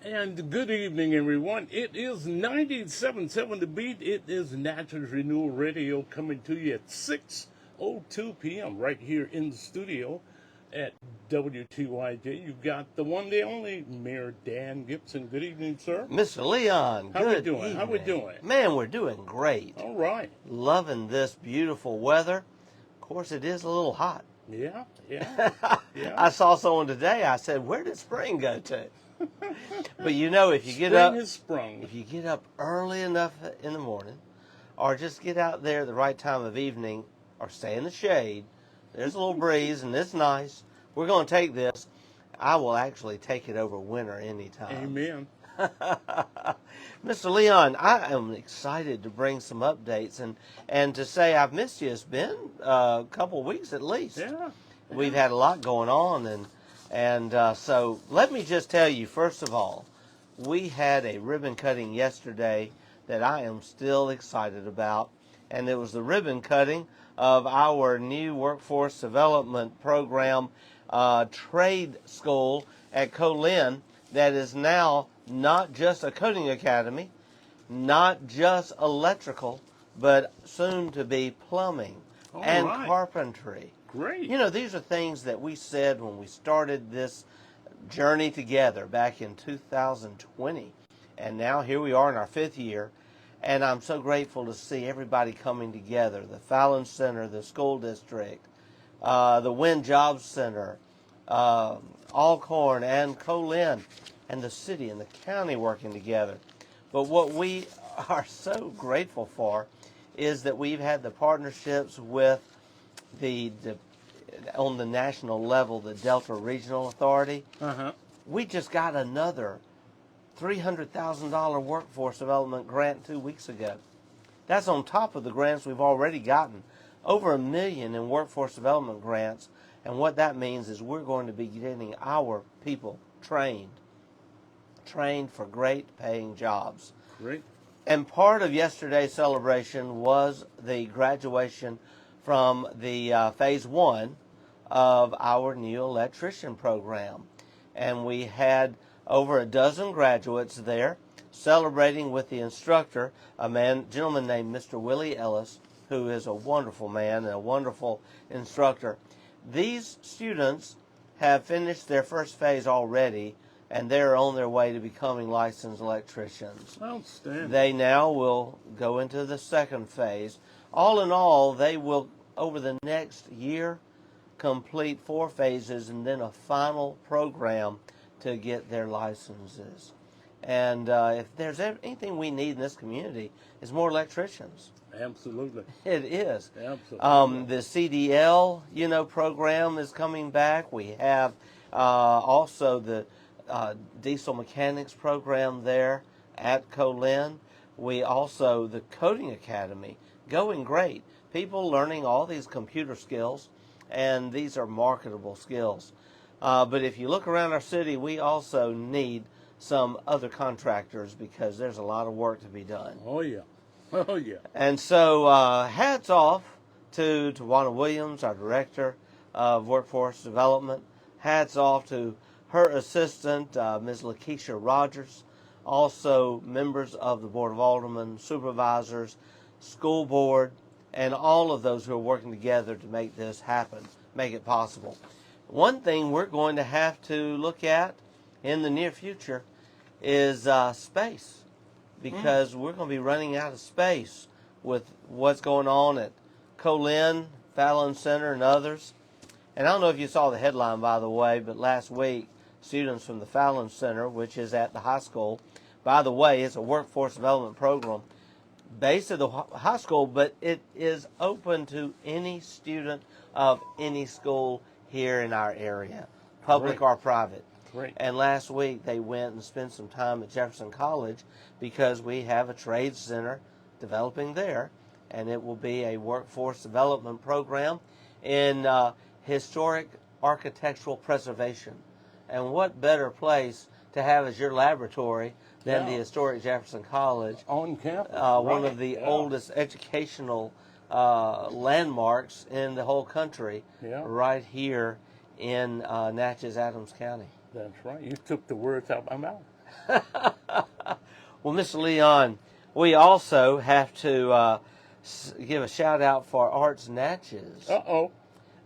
And good evening, everyone. It is 97.7 The Beat. It is Natchez Renewal Radio coming to you at 6:02 p.m. right here in the studio at WTYJ. You've got the one, the only, Mayor Dan Gibson. Good evening, sir. Mr. Leon, How we good doing? evening. How we doing? Man, we're doing great. All right. Loving this beautiful weather. Of course, it is a little hot. Yeah. I saw someone today. I said, "Where did spring go to?" But you know, if you get Spring up, has sprung. if you get up early enough in the morning, or just get out there at the right time of evening, or stay in the shade, there's a little breeze and it's nice. We're going to take this. I will actually take it over winter anytime. Amen. Mr. Leon, I am excited to bring some updates and to say I've missed you. It's been a couple of weeks at least. Yeah. We've had a lot going on, and so let me just tell you, first of all, we had a ribbon cutting yesterday that I am still excited about, and it was the ribbon cutting of our new workforce development program trade school at Colin that is now not just a coding academy, not just electrical, but soon to be plumbing and carpentry. Great. You know, these are things that we said when we started this journey together back in 2020. And now here we are in our 5th year. And I'm so grateful to see everybody coming together. The Fallon Center, the school district, the Wynn Jobs Center, Alcorn and Colin, and the city and the county working together. But what we are so grateful for is that we've had the partnerships with on the national level, the Delta Regional Authority. We just got another $300,000 workforce development grant 2 weeks ago. That's on top of the grants we've already gotten. Over $1 million in workforce development grants. And what that means is we're going to be getting our people trained for great paying jobs. Great. And part of yesterday's celebration was the graduation from the phase 1 of our new electrician program. And we had over a dozen graduates there celebrating with the instructor, gentleman named Mr. Willie Ellis, who is a wonderful man and a wonderful instructor. These students have finished their first phase already, and they're on their way to becoming licensed electricians. Outstanding. They now will go into the second phase. All in all, they will, over the next year, complete 4 phases and then a final program to get their licenses. And if there's anything we need in this community, it's more electricians. Absolutely. It is. Absolutely. The CDL, program is coming back. We have also the diesel mechanics program there at Colin. We also, the coding academy, going great. People learning all these computer skills, and these are marketable skills. But if you look around our city, we also need some other contractors because there's a lot of work to be done. Oh, yeah. Oh, yeah. And so hats off to Tawana Williams, our Director of Workforce Development. Hats off to her assistant, Ms. Lakeisha Rogers. Also members of the Board of Aldermen, supervisors, school board, and all of those who are working together to make this happen, make it possible. One thing we're going to have to look at in the near future is space, because we're going to be running out of space with what's going on at Colin, Fallon Center, and others. And I don't know if you saw the headline, by the way, but last week, students from the Fallon Center, which is at the high school, by the way, it's a workforce development program based at the high school, but it is open to any student of any school here in our area, public or private. Great. And last week they went and spent some time at Jefferson College because we have a trade center developing there, and it will be a workforce development program in historic architectural preservation. And what better place to have as your laboratory than the historic Jefferson College On campus. one of the oldest educational landmarks in the whole country, right here in Natchez, Adams County. That's right. You took the words out of my mouth. Well, Mr. Leon, we also have to give a shout out for Arts Natchez. Uh-oh.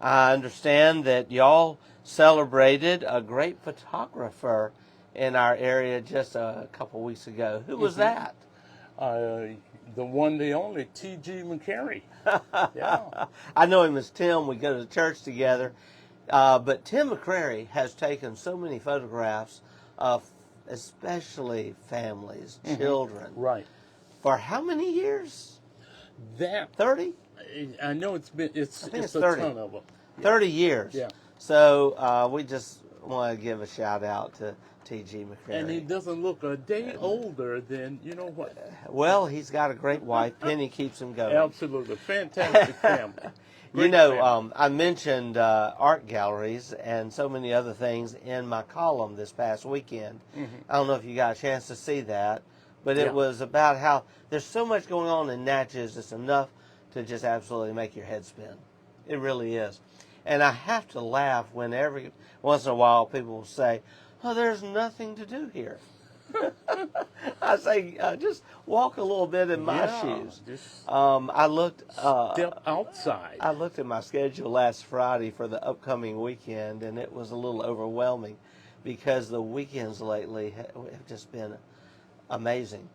I understand that y'all celebrated a great photographer in our area just a couple weeks ago. Who was that? The one, the only, T.G. McCary. Yeah. I know him as Tim. We go to church together. But Tim McCrary has taken so many photographs of especially families, children. Right. For how many years? That 30? I know it's it's a 30. ton of them. 30 years. Yeah. So we just want to give a shout out to T.G. McCrary. And he doesn't look a day older than, you know what? Well, he's got a great wife. Penny keeps him going. Absolutely. Fantastic family. You know, I mentioned art galleries and so many other things in my column this past weekend. I don't know if you got a chance to see that, but it was about how there's so much going on in Natchez. It's enough to just absolutely make your head spin. It really is. And I have to laugh when every once in a while people will say, "Oh, there's nothing to do here." I say, just walk a little bit in my shoes. I looked. Step outside. I looked at my schedule last Friday for the upcoming weekend, and it was a little overwhelming because the weekends lately have just been amazing.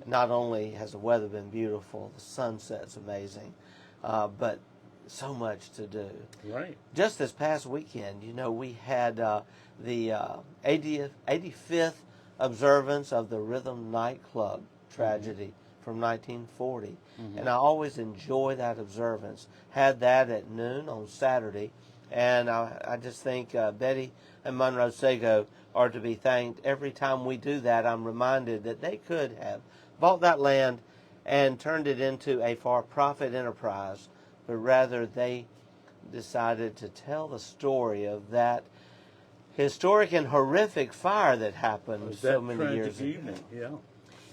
Not only has the weather been beautiful, the sunset's amazing, but so much to do. Right. Just this past weekend, you know, we had the 85th observance of the Rhythm nightclub tragedy from 1940. And I always enjoy that observance. Had that at noon on Saturday. And I just think Betty and Monroe Sago are to be thanked. Every time we do that, I'm reminded that they could have bought that land and turned it into a for-profit enterprise, but rather they decided to tell the story of that historic and horrific fire that happened so many years ago. Yeah.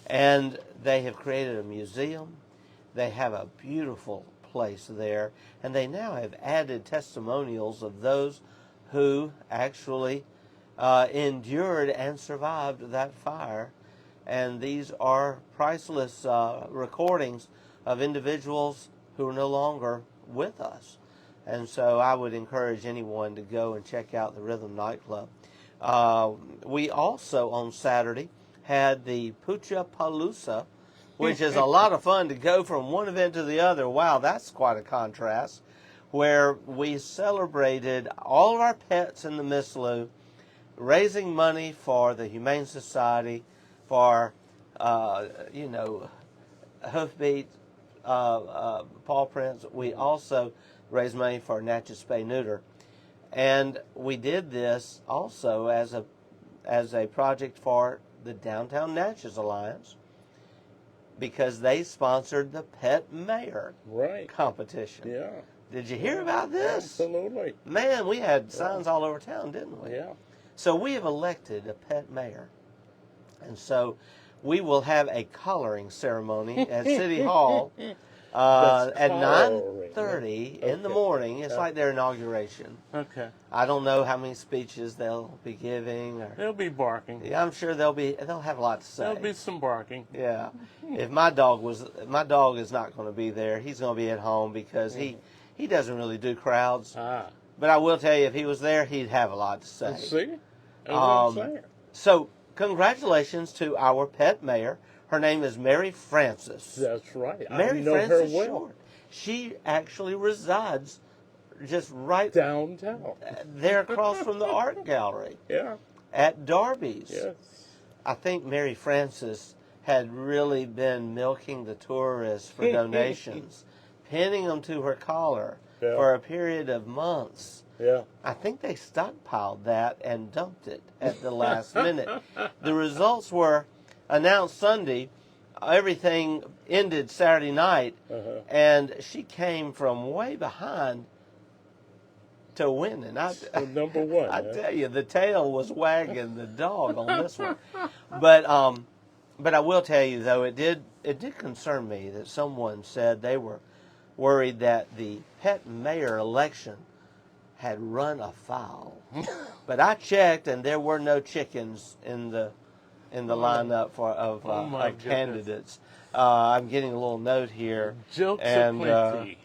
And they have created a museum. They have a beautiful place there. And they now have added testimonials of those who actually endured and survived that fire. And these are priceless recordings of individuals who are no longer with us. And so I would encourage anyone to go and check out the Rhythm nightclub. We also, on Saturday, had the Pucha Palooza, which is a lot of fun to go from one event to the other. Wow, that's quite a contrast, where we celebrated all of our pets in the Mislu, raising money for the Humane Society, for, Hoofbeat, paw prints. We also raised money for Natchez Spay Neuter. And we did this also as a project for the Downtown Natchez Alliance, because they sponsored the Pet Mayor competition. Yeah. Did you hear about this? Absolutely. Man, we had signs all over town, didn't we? Yeah. So we have elected a pet mayor. And so we will have a coloring ceremony at City Hall at 9:30 in the morning. It's like their inauguration. Okay. I don't know how many speeches they'll be giving. They'll be barking. Yeah, I'm sure they'll have a lot to say. There'll be some barking. Yeah. If my dog is not going to be there. He's going to be at home because he doesn't really do crowds. But I will tell you, if he was there, he'd have a lot to say. See? That's what I'm saying. So, congratulations to our pet mayor. Her name is Mary Frances. That's right. Mary I know Frances her well. Short. She actually resides just right downtown, there across from the art gallery. Yeah. At Darby's. Yes. I think Mary Frances had really been milking the tourists for donations, pinning them to her collar for a period of months. Yeah. I think they stockpiled that and dumped it at the last minute. The results were announced Sunday. Everything ended Saturday night, and she came from way behind to winning. Number one. I tell you, the tail was wagging the dog on this one. But I will tell you though, it did concern me that someone said they were worried that the pet mayor election had run afoul. But I checked, and there were no chickens in the in the lineup my of goodness. candidates. I'm getting a little note here. Jokes and aplenty.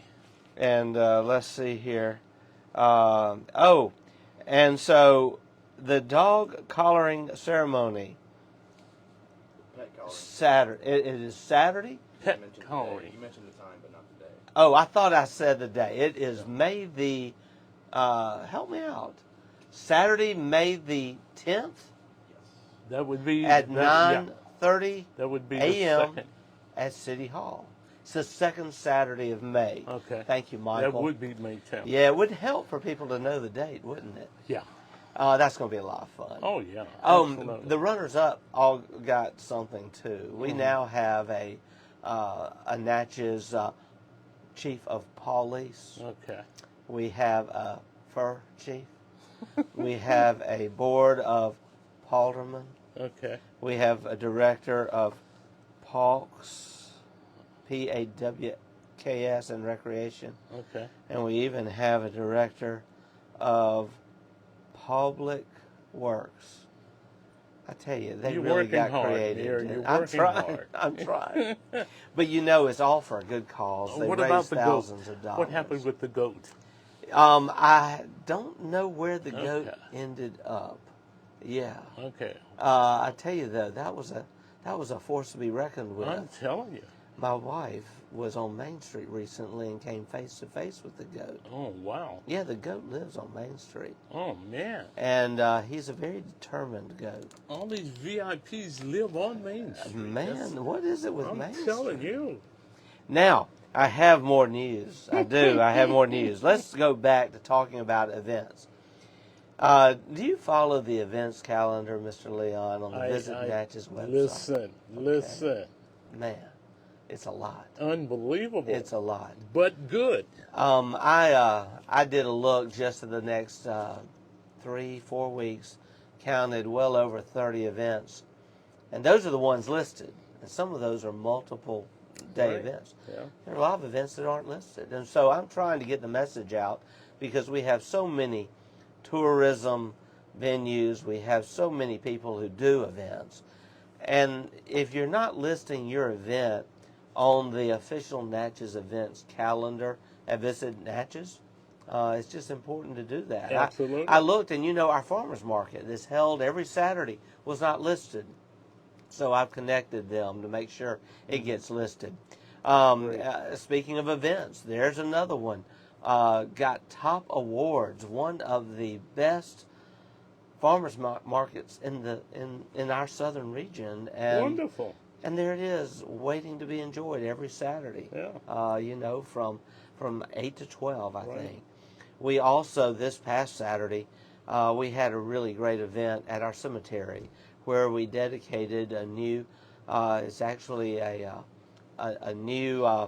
Let's see here. And so the dog collaring ceremony. Saturday. It is Saturday. Pet collaring. You mentioned the time, but not the day. Oh, I thought I said the day. It is May the. Help me out. Saturday, May the 10th. That would be At that, 9:30 that would be a.m. the second. at City Hall. It's the second Saturday of May. Okay. Thank you, Michael. That would be May 10th. Yeah, it would help for people to know the date, wouldn't it? Yeah. That's going to be a lot of fun. Oh, yeah. The runners-up all got something, too. We now have a Natchez chief of police. Okay. We have a fur chief. We have a board of aldermen. Okay. We have a director of Parks, Pawks, and Recreation. Okay. And we even have a director of Public Works. I tell you, they You're really working got hard, creative. Mayor. You're I'm working trying. hard. I'm trying. But you know, it's all for a good cause. They What raise about the thousands goat? of dollars. What happened with the goat? I don't know where the goat Okay. ended up. Yeah. Okay. I tell you though, that was a force to be reckoned with. I'm telling you. My wife was on Main Street recently and came face to face with the goat. Oh, wow. Yeah, the goat lives on Main Street. Oh, man. And he's a very determined goat. All these VIPs live on Main Street. Man, what is it with I'm Main telling Street? you. Now, I have more news. I do. I have more news. Let's go back to talking about events. Do you follow the events calendar, Mr. Leon, on the Visit Natchez website? Listen. Man, it's a lot. Unbelievable. It's a lot. But good. I did a look just in the next 3-4 weeks, counted well over 30 events, and those are the ones listed. And some of those are multiple day events. Yeah. There are a lot of events that aren't listed, and so I'm trying to get the message out because we have so many tourism venues. We have so many people who do events, and if you're not listing your event on the official Natchez events calendar at Visit Natchez, it's just important to do that. Absolutely. I looked, and our farmers market that's held every Saturday was not listed. So I've connected them to make sure it gets listed. Speaking of events, there's another one. Got top awards, one of the best farmers markets in our southern region. And Wonderful. And there it is, waiting to be enjoyed every Saturday. Yeah. From 8 to 12, I Right. think. We also, this past Saturday, we had a really great event at our cemetery where we dedicated a new, it's actually a new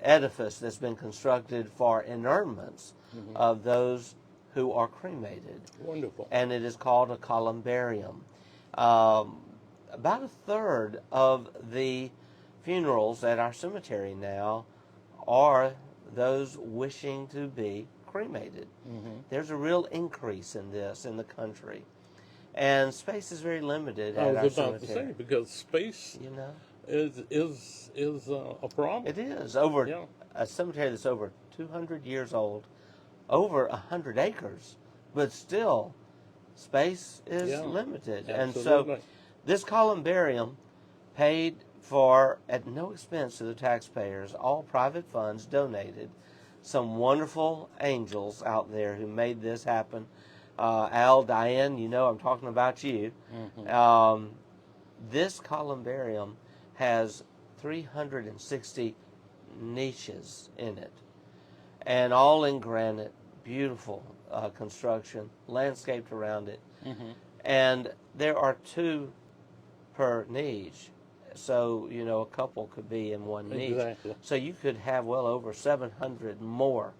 edifice that's been constructed for interments of those who are cremated. Wonderful. And it is called a columbarium. About a third of the funerals at our cemetery now are those wishing to be cremated. There's a real increase in this in the country. And space is very limited I at our was about to cemetery. say, because space is a problem. It is. Yeah. A cemetery that's over 200 years old, over 100 acres, but still space is limited. And so Absolutely. this columbarium paid for at no expense to the taxpayers, all private funds donated. Some wonderful angels out there who made this happen. Al, Diane, I'm talking about you. This columbarium has 360 niches in it, and all in granite, beautiful construction, landscaped around it. And there are 2 per niche. So, a couple could be in one niche. Exactly. So you could have well over 700 more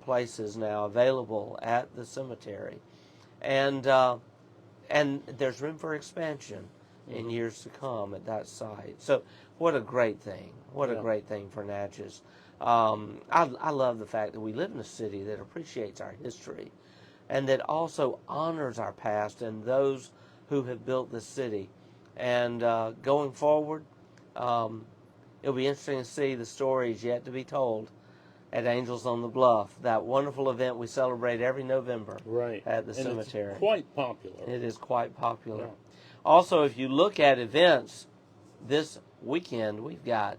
places now available at the cemetery. And there's room for expansion in years to come at that site. So what a great thing. What a great thing for Natchez. I love the fact that we live in a city that appreciates our history and that also honors our past and those who have built this city. And going forward, it'll be interesting to see the stories yet to be told at Angels on the Bluff, that wonderful event we celebrate every November at the cemetery. It's quite popular. It is quite popular. Yeah. Also, if you look at events this weekend, we've got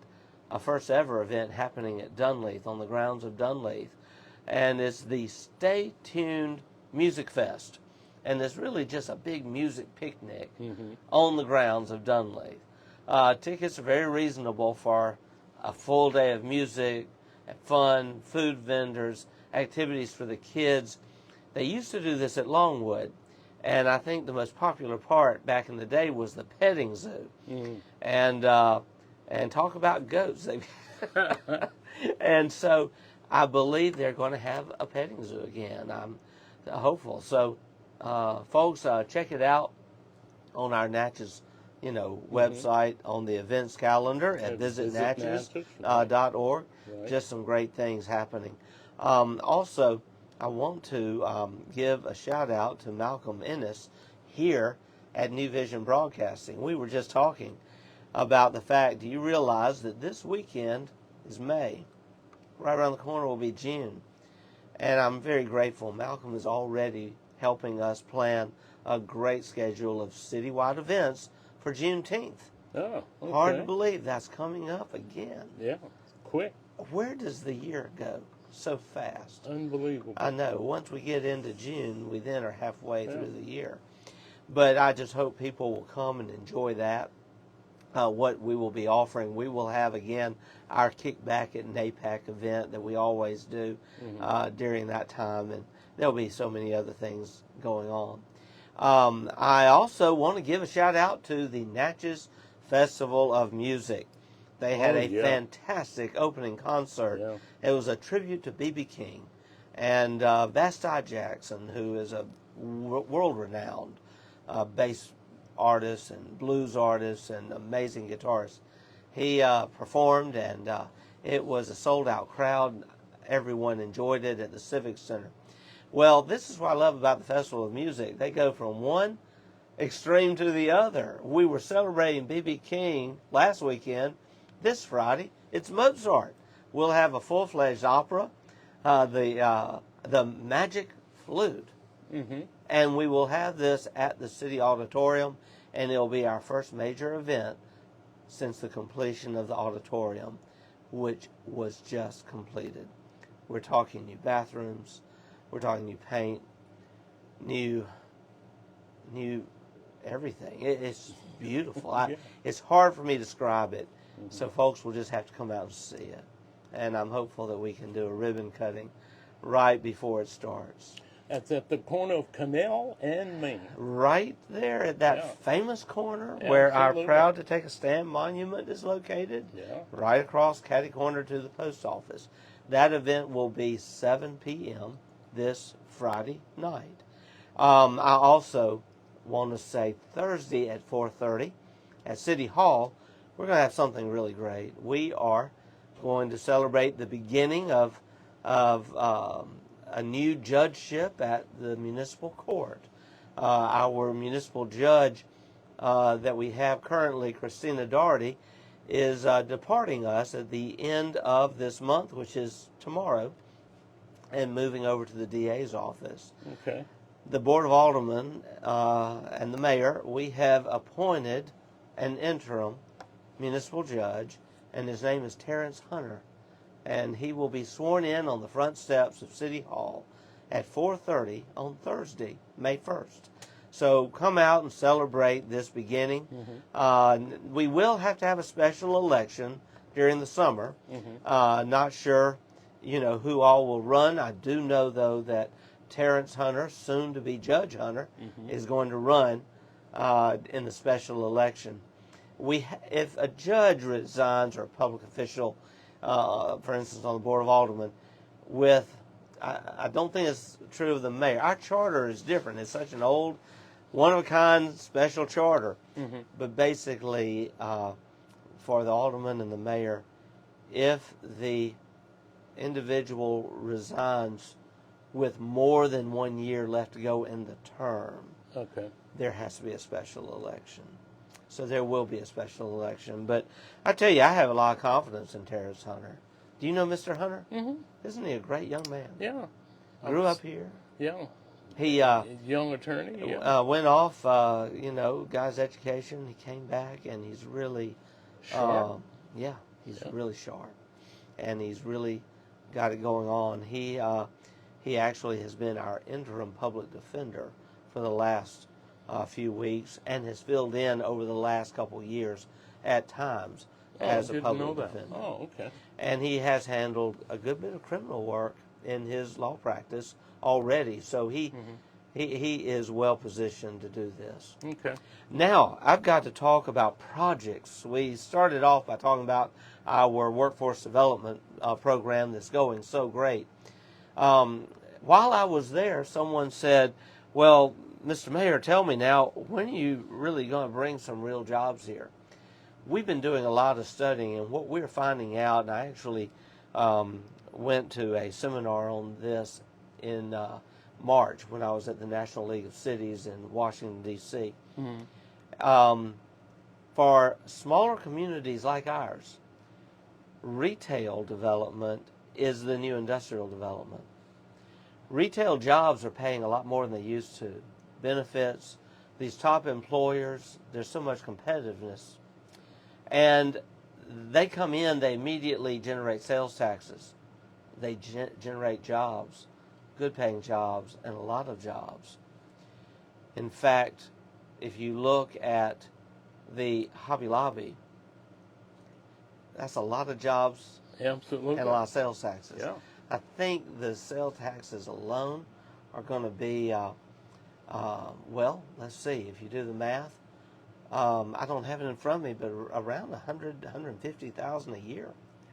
a first ever event happening at Dunleith, on the grounds of Dunleith. And it's the Stay Tuned Music Fest. And it's really just a big music picnic on the grounds of Dunleith. Tickets are very reasonable for a full day of music, fun, food vendors, activities for the kids. They used to do this at Longwood, and I think the most popular part back in the day was the petting zoo. And talk about goats. And so I believe they're going to have a petting zoo again. I'm hopeful. So, folks, check it out on our Natchez, website, on the events calendar at visitnatchez.org. Just some great things happening. Also, I want to give a shout out to Malcolm Ennis here at New Vision Broadcasting. We were just talking about the fact, do you realize that this weekend is May? Right around the corner will be June. And I'm very grateful. Malcolm is already helping us plan a great schedule of citywide events for Juneteenth. Oh, okay. Hard to believe that's coming up again. Yeah, quick. Where does the year go so fast? Unbelievable. I know. Once we get into June, we then are halfway through the year. But I just hope people will come and enjoy that. What we will be offering, we will have, again, our Kickback at NAPAC event that we always do during that time. And there'll be so many other things going on. I also want to give a shout out to the Natchez Festival of Music. They had a fantastic opening concert. It was a tribute to B.B. King and Basti Jackson, who is a world-renowned bass artist and blues artist and amazing guitarist. He performed, and it was a sold-out crowd. Everyone enjoyed it at the Civic Center. Well, this is what I love about the Festival of Music. They go from one extreme to the other. We were celebrating B.B. King last weekend. This Friday, it's Mozart. We'll have a full-fledged opera, the Magic Flute, and we will have this at the City Auditorium, and it'll be our first major event since the completion of the auditorium, which was just completed. We're talking new bathrooms, we're talking new paint, new everything. It's beautiful. It's hard for me to describe it. So folks will just have to come out and see it. And I'm hopeful that we can do a ribbon cutting right before it starts. That's at the corner of Canal and Main. Right there at that famous corner where our Proud to Take a Stand monument is located. Right across catty corner to the post office. That event will be 7 p.m. this Friday night. I also want to say Thursday at 4:30 at City Hall, we're going to have something really great. We are going to celebrate the beginning of a new judgeship at the municipal court. Our municipal judge that we have currently, Christina Doherty, is departing us at the end of this month, which is tomorrow, and moving over to the DA's office. Okay. The Board of Aldermen and the mayor, we have appointed an interim municipal judge, and his name is Terrence Hunter, and he will be sworn in on the front steps of City Hall at 4:30 on Thursday, May 1st. So come out and celebrate this beginning. We will have to have a special election during the summer. Not sure, who all will run. I do know, though, that Terrence Hunter, soon to be Judge Hunter, is going to run in the special election. If a judge resigns or a public official, for instance, on the Board of Aldermen, I don't think it's true of the mayor. Our charter is different. It's such an old, one-of-a-kind special charter. But basically, for the alderman and the mayor, if the individual resigns with more than 1 year left to go in the term, Okay. there has to be a special election. So there will be a special election. But I tell you, I have a lot of confidence in Terrence Hunter. Do you know Mr. Hunter? Mm-hmm. Isn't he a great young man? Yeah. Grew up here. Yeah. He Young attorney. Yeah. went off, got his education. He came back, and he's really, Sharp. he's really sharp, and he's really got it going on. He actually has been our interim public defender for the last few weeks, and has filled in over the last couple of years at times as a public defender. Oh, okay. And he has handled a good bit of criminal work in his law practice already, so he is well positioned to do this. Okay. Now, I've got to talk about projects. We started off by talking about our workforce development program that's going so great. While I was there, someone said, well, Mr. Mayor, tell me now, when are you really going to bring some real jobs here? We've been doing a lot of studying, and what we're finding out, and I actually went to a seminar on this in March when I was at the National League of Cities in Washington, D.C. For smaller communities like ours, retail development is the new industrial development. Retail jobs are paying a lot more than they used to. Benefits, these top employers, there's so much competitiveness. And they come in, they immediately generate sales taxes. They generate jobs, good paying jobs, and a lot of jobs. In fact, if you look at the Hobby Lobby, that's a lot of jobs. Absolutely. And a lot of sales taxes. Yeah. I think the sales taxes alone are going to be, let's see, if you do the math, I don't have it in front of me, but around 150,000 a year.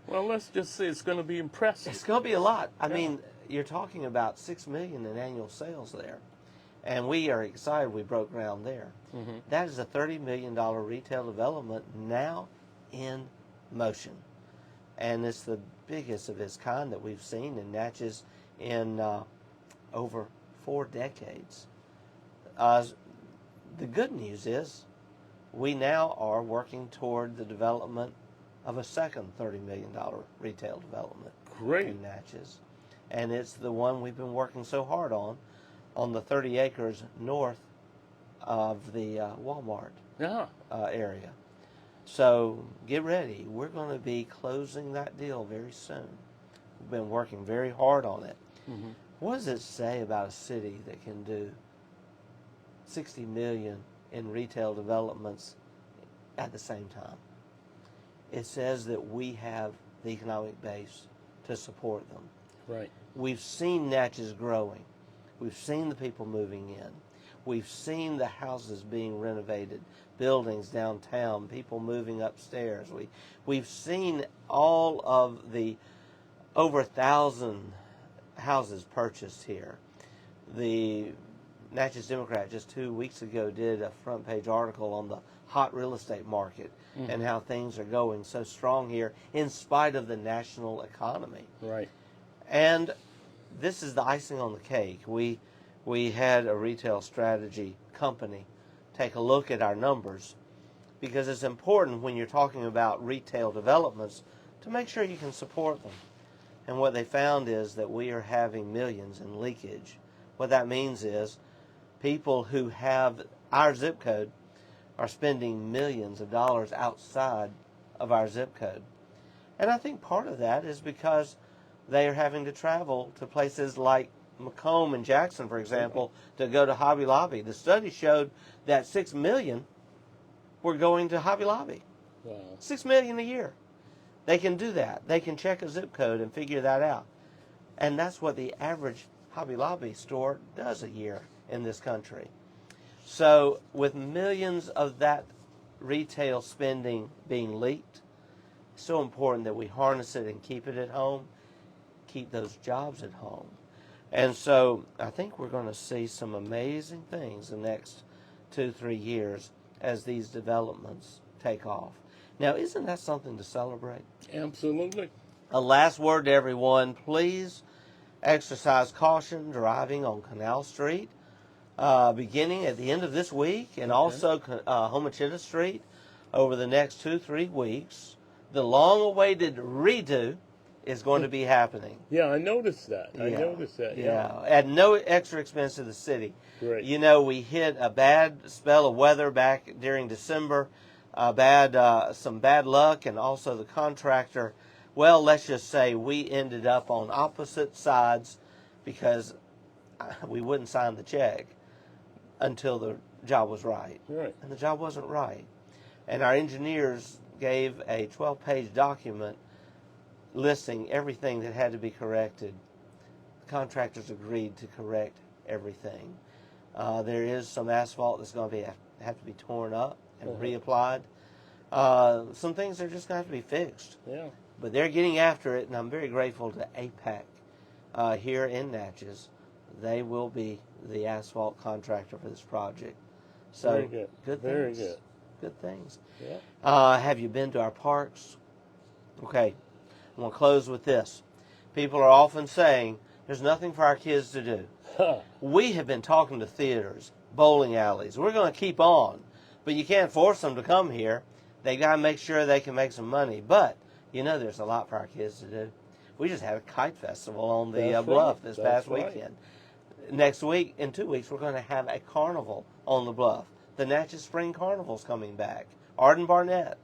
Well, let's just say it's going to be impressive. It's going to be a lot. I mean, you're talking about $6 million in annual sales there, and we are excited we broke ground there. Mm-hmm. That is a $30 million retail development now in motion, and it's the biggest of its kind that we've seen in Natchez in over 4 decades. The good news is we now are working toward the development of a second $30 million retail development in Natchez. And it's the one we've been working so hard on the 30 acres north of the Walmart area. So get ready. We're going to be closing that deal very soon. We've been working very hard on it. Mm-hmm. What does it say about a city that can do $60 million in retail developments at the same time? It says that we have the economic base to support them. Right. We've seen Natchez growing. We've seen the people moving in. We've seen the houses being renovated, buildings downtown, people moving upstairs. We've seen all of the over 1,000 houses purchased here. The Natchez Democrat just 2 weeks ago did a front page article on the hot real estate market and how things are going so strong here in spite of the national economy. Right. And this is the icing on the cake. We had a retail strategy company take a look at our numbers, because it's important when you're talking about retail developments to make sure you can support them. And what they found is that we are having millions in leakage. What that means is people who have our zip code are spending millions of dollars outside of our zip code. And I think part of that is because they are having to travel to places like Macomb and Jackson, for example, to go to Hobby Lobby. The study showed that 6 million were going to Hobby Lobby. Wow. 6 million a year. They can do that. They can check a zip code and figure that out. And that's what the average Hobby Lobby store does a year in this country. So with millions of that retail spending being leaked, it's so important that we harness it and keep it at home, keep those jobs at home. And so I think we're going to see some amazing things the next 2-3 years as these developments take off. Now, isn't that something to celebrate? Absolutely. A last word to everyone. Please exercise caution driving on Canal Street. beginning at the end of this week, and also Homachita Street over the next 2-3 weeks. The long-awaited redo is going to be happening. Yeah, I noticed that. I noticed that. Yeah. At no extra expense to the city. Great. You know, we hit a bad spell of weather back during December, some bad luck, and also the contractor. Well, let's just say we ended up on opposite sides because we wouldn't sign the check until the job was right. Right. And the job wasn't right. And our engineers gave a 12-page document listing everything that had to be corrected. The contractors agreed to correct everything. There is some asphalt that's going to have to be torn up and reapplied. Some things are just going to have to be fixed. Yeah. But they're getting after it, and I'm very grateful to APAC here in Natchez. They will be the asphalt contractor for this project. So very good. Good things. Very good. Good things. Yeah. Have you been to our parks? Okay. I'm going to close with this. People are often saying there's nothing for our kids to do. We have been talking to theaters, bowling alleys. We're going to keep on. But you can't force them to come here. They got to make sure they can make some money. But, you know, there's a lot for our kids to do. We just had a kite festival on the bluff this past weekend. Next week, in 2 weeks, we're going to have a carnival on the bluff. The Natchez Spring Carnival's coming back. Arden Barnett.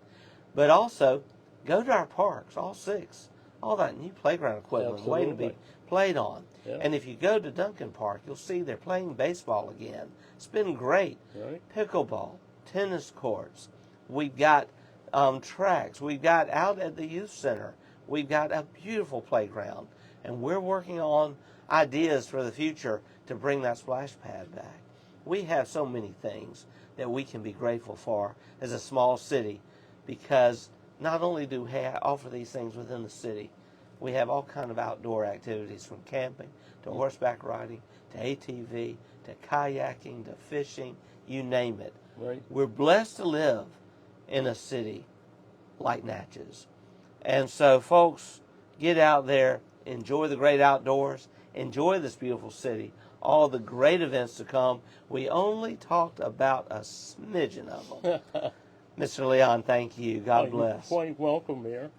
But also, go to our parks, all 6. All that new playground equipment waiting to be played on. Yeah. And if you go to Duncan Park, you'll see they're playing baseball again. It's been great. Right. Pickleball, tennis courts. We've got tracks. We've got out at the youth center. We've got a beautiful playground. And we're working on ideas for the future to bring that splash pad back. We have so many things that we can be grateful for as a small city, because not only do we offer these things within the city, we have all kind of outdoor activities, from camping to horseback riding to ATV to kayaking to fishing, you name it. Right. We're blessed to live in a city like Natchez. And so, folks, get out there, enjoy the great outdoors, enjoy this beautiful city, all the great events to come. We only talked about a smidgen of them. Mr. Leon, thank you. God bless. You're quite welcome, Mayor.